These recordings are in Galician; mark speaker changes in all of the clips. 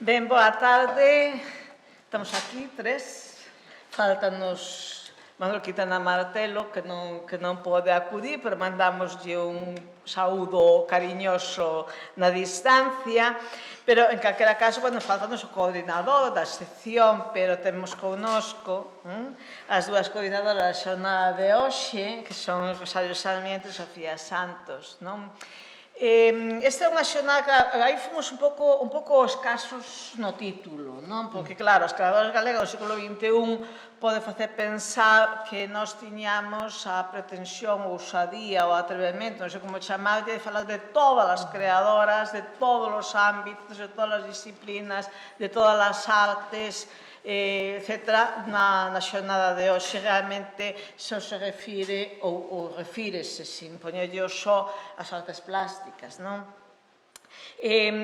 Speaker 1: Ben, boa tarde. Estamos aquí, tres. Faltanos Manuel Quintana Martelo, que non pode acudir, pero mandamoslle un saúdo cariñoso na distancia. Pero, en calquera caso, faltanos o coordinador da sección, pero temos connosco as dúas coordinadoras da xornada de hoxe, que son Rosario Sarmiento e Sofía Santos, non? Esta é unha xornada que aí fomos un pouco escasos no título, non? Porque, claro, as creadoras galegas do século XXI pode facer pensar que nós tiñamos a pretensión, ou ousadía, ou atrevemento, non sei como chamar, de falar de todas as creadoras, de todos os ámbitos, de todas as disciplinas, de todas as artes, etc. na xornada de hoxe. Realmente só se refire ou refírese, sin poñerlle só as artes plásticas, non?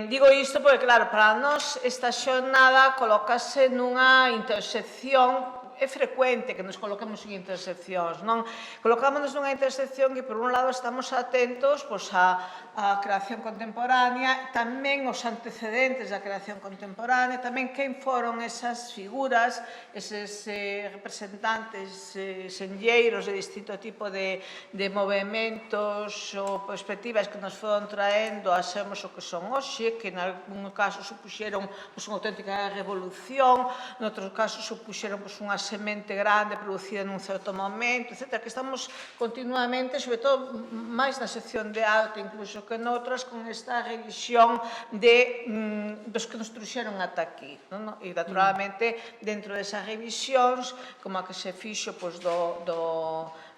Speaker 1: Digo isto porque, claro, para nós esta xornada colócase nunha intersección. É frecuente que nos coloquemos en interseccións, non? Colocámonos nunha intersección que, por un lado, estamos atentos á creación contemporánea, tamén os antecedentes da creación contemporánea, tamén quen foron esas figuras, eses representantes senlleiros de distinto tipo de movementos ou perspectivas que nos foron traendo a sermos o que son hoxe, que en algún caso supuxeron unha auténtica revolución, noutros casos supuxeron unha semente grande producida nun certo momento, etc. Que estamos continuamente, sobre todo máis na sección de arte incluso que noutras, con esta revisión dos que nos trouxeron ata aquí. E, naturalmente, dentro desas revisións, como a que se fixo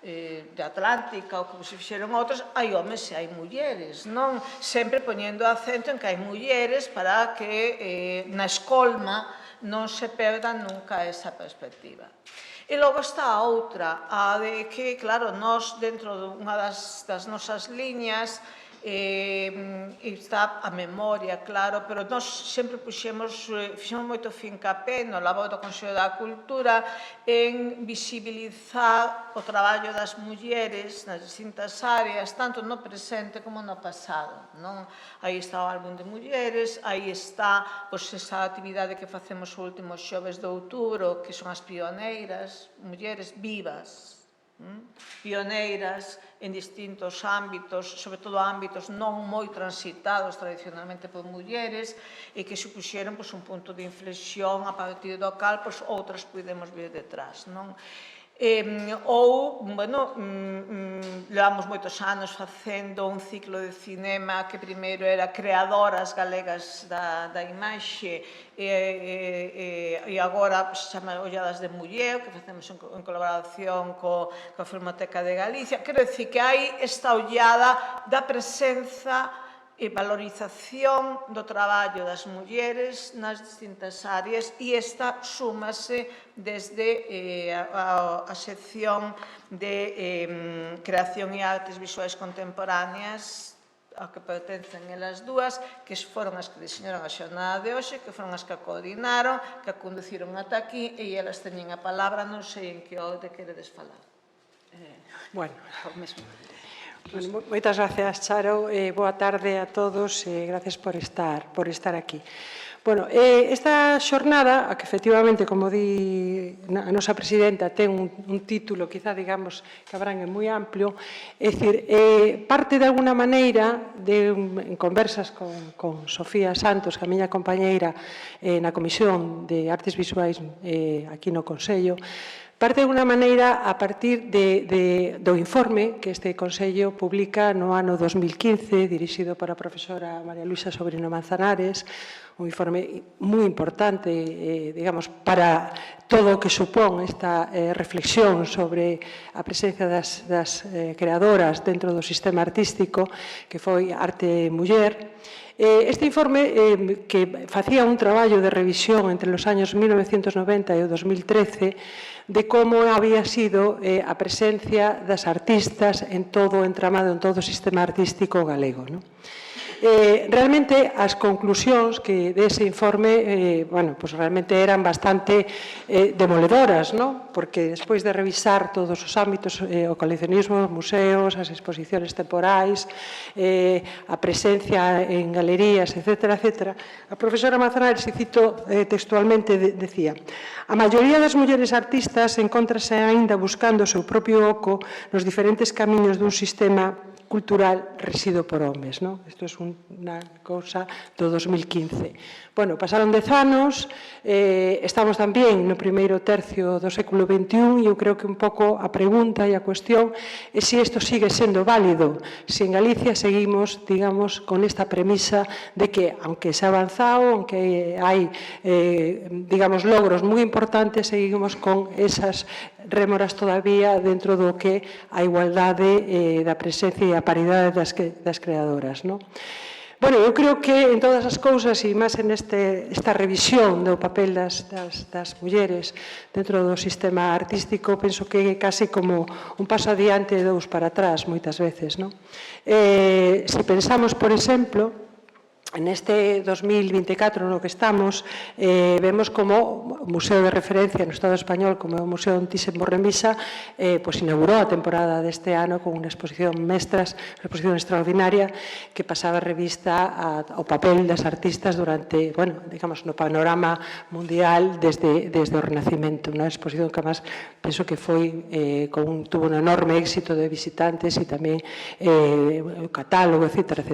Speaker 1: de Atlántica, ou como se fixeron outras, hai homes e hai mulleres, non? Sempre poñendo acento en que hai mulleres para que na escolma non se perda nunca esa perspectiva. E logo está a outra, a de que, claro, nós, dentro dunha das nosas liñas, está a memoria, claro, pero nós sempre fixemos moito fincapé no labor do Consello da Cultura en visibilizar o traballo das mulleres nas distintas áreas, tanto no presente como no pasado, non? Aí está o álbum de mulleres, aí está esa actividade que facemos os últimos xoves de outubro, que son as pioneiras, mulleres vivas, pioneiras en distintos ámbitos, sobre todo ámbitos non moi transitados tradicionalmente por mulleres, e que supuxeron un punto de inflexión a partir do cal outras podemos vir detrás, non? Levamos moitos anos facendo un ciclo de cinema que primeiro era creadoras galegas da imaxe, e agora se chama Olladas de Muller, que facemos en colaboración coa Filmoteca de Galicia. Quero dicir que hai esta ollada da presenza e valorización do traballo das mulleres nas distintas áreas, e esta súmase desde a sección de creación e artes visuais contemporáneas, a que pertencen elas dúas, que foron as que diseñaron a xornada de hoxe, que foron as que a coordinaron, que a conduciron ata aquí, e elas teñen a palabra, non sei en que orde queredes falar.
Speaker 2: Bueno, moitas gracias, Charo. Boa tarde a todos e gracias por estar aquí. Bueno, esta xornada, a que efectivamente, como di a nosa presidenta, ten un título, quizá, digamos, que abrangue moi amplio, é dicir, parte de alguna maneira, en conversas con Sofía Santos, que a miña compañeira na Comisión de Artes Visuais aquí no Consello, parte de alguna maneira a partir do informe que este Consello publica no ano 2015, dirixido por a profesora María Luisa Sobrino Manzanares, un informe moi importante, digamos, para todo o que supón esta reflexión sobre a presencia das creadoras dentro do sistema artístico, que foi Arte e Muller. Este informe, que facía un traballo de revisión entre os años 1990 e o 2013, de como había sido a presencia das artistas en todo o entramado, en todo o sistema artístico galego. Realmente, as conclusións que dese informe, realmente eran bastante demoledoras, non? Porque despois de revisar todos os ámbitos, o coleccionismo, os museos, as exposicións temporais, a presencia en galerías, etc., a profesora Manzanares, e cito textualmente, decía: a maioría das mulleres artistas encóntrase aínda buscando o seu propio oco nos diferentes camiños dun sistema cultural resido por homes, non? Isto é unha cousa do 2015. Bueno, pasaron 10 anos, estamos tamén no primeiro tercio do século XXI e eu creo que un pouco a pregunta e a cuestión é se isto sigue sendo válido, se en Galicia seguimos, digamos, con esta premisa de que, aunque se ha avanzado, aunque hai, digamos, logros moi importantes, seguimos con esas rémoras todavía dentro do que a igualdade da presencia e a paridade das creadoras, non? Bueno, eu creo que en todas as cousas, e máis en esta revisión do papel das mulleres dentro do sistema artístico, penso que é case como un paso adiante e dous para atrás, moitas veces, non? Se pensamos, por exemplo, neste 2024 no que estamos, vemos como o museo de referencia no Estado español, como é o Museo Thyssen-Bornemisza, inaugurou a temporada deste ano con unha exposición mestras, unha exposición extraordinaria que pasaba revista ao papel das artistas durante, digamos, no panorama mundial desde o Renacimento, unha exposición que, además, penso que foi, tuvo un enorme éxito de visitantes e tamén o catálogo, etc.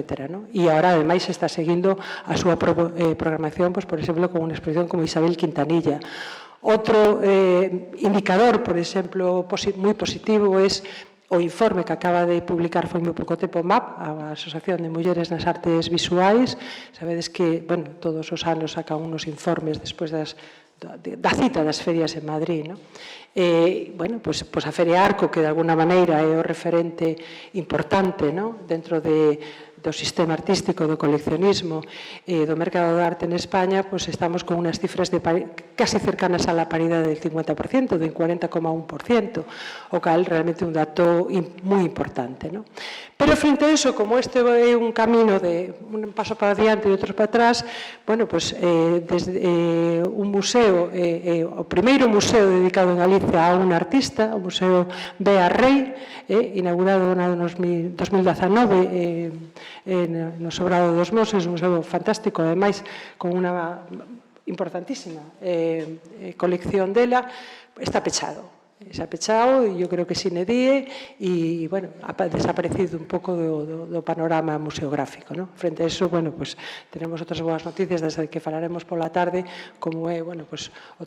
Speaker 2: E agora, ademais, está seguindo a súa programación, por exemplo, con unha exposición como Isabel Quintanilla. Outro indicador, por exemplo, moi positivo é o informe que acaba de publicar foi moi pouco tempo MAP, a Asociación de Mulleres nas Artes Visuais. Sabedes que, todos os anos sacan unos informes despois da cita das ferias en Madrid, non? A Feria Arco, que de alguna maneira é o referente importante, non? Dentro do sistema artístico, do coleccionismo e do mercado de arte en España, estamos con unhas cifras casi cercanas a la paridade del 50%, del 40,1%, o cal realmente é un dato moi importante, non? Pero frente a eso, como este é un camino de un paso para adiante e outro para atrás, desde un museo, o primeiro museo dedicado en Galicia a un artista, o Museo Bea Rei, inaugurado no 2019 no Sobrado dos Moses, un museo fantástico, ademais, con unha importantísima colección dela, está pechado. Se ha pechado e eu creo que sine die e, ha desaparecido un pouco do panorama museográfico, non? Frente a eso, tenemos outras boas noticias das que falaremos pola tarde, como é, o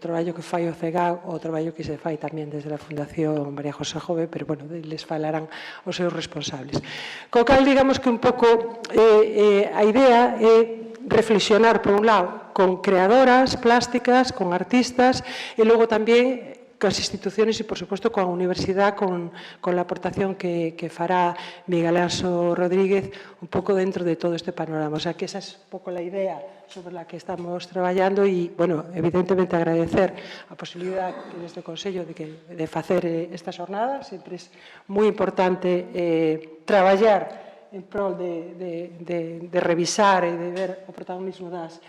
Speaker 2: traballo que fai o CEGAG, o traballo que se fai tamén desde a Fundación María José Jove, pero, les falarán os seus responsables. Co cal, digamos que un pouco a idea é reflexionar, por un lado, con creadoras plásticas, con artistas, e logo tamén coas instituciones e, por suposto, coa universidade, con a aportación que fará Miguel Anxo Rodríguez un pouco dentro de todo este panorama. O sea, que esa é un pouco a idea sobre a que estamos traballando e, evidentemente, agradecer a posibilidade desde o Consello de facer esta xornada. Sempre é moi importante traballar en prol de revisar e de ver o protagonismo das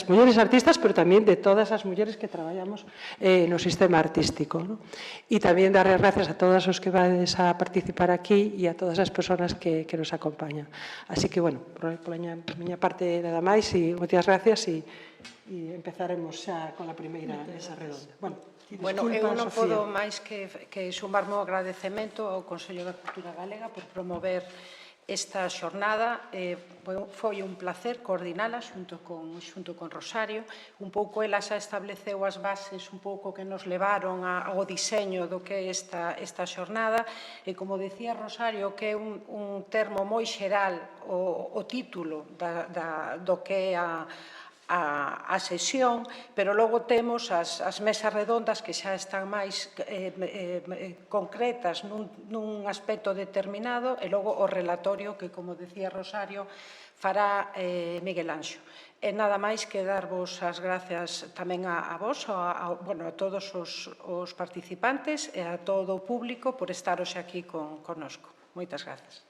Speaker 2: mulleres artistas, pero tamén de todas as mulleres que traballamos no sistema artístico. E tamén dar as gracias a todas os que vades a participar aquí e a todas as persoas que nos acompañan. Así que, por a miña parte nada máis, e moitas gracias, e empezaremos xa con a primeira mesa redonda.
Speaker 3: Eu non podo máis que sumarme o agradecemento ao Consello da Cultura Galega por promover esta xornada. Foi un placer coordinala xunto con Rosario. Un pouco ela xa estableceu as bases un pouco que nos levaron ao diseño do que é esta xornada. E, como decía Rosario, que é un termo moi xeral o título do que é a sesión, pero logo temos as mesas redondas que xa están máis concretas nun aspecto determinado, e logo o relatorio que, como decía Rosario, fará Miguel Anxo. E nada máis que darvos as gracias tamén a vos, a todos os participantes e a todo o público por estar hoxe aquí connosco. Moitas gracias.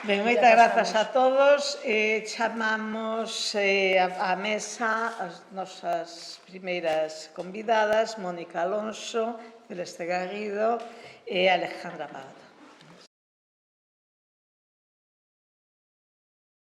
Speaker 1: Ben, moitas grazas a todos. Chamamos á mesa as nosas primeiras convidadas, Mónica Alonso, Celeste Garrido e Alejandra Pardo.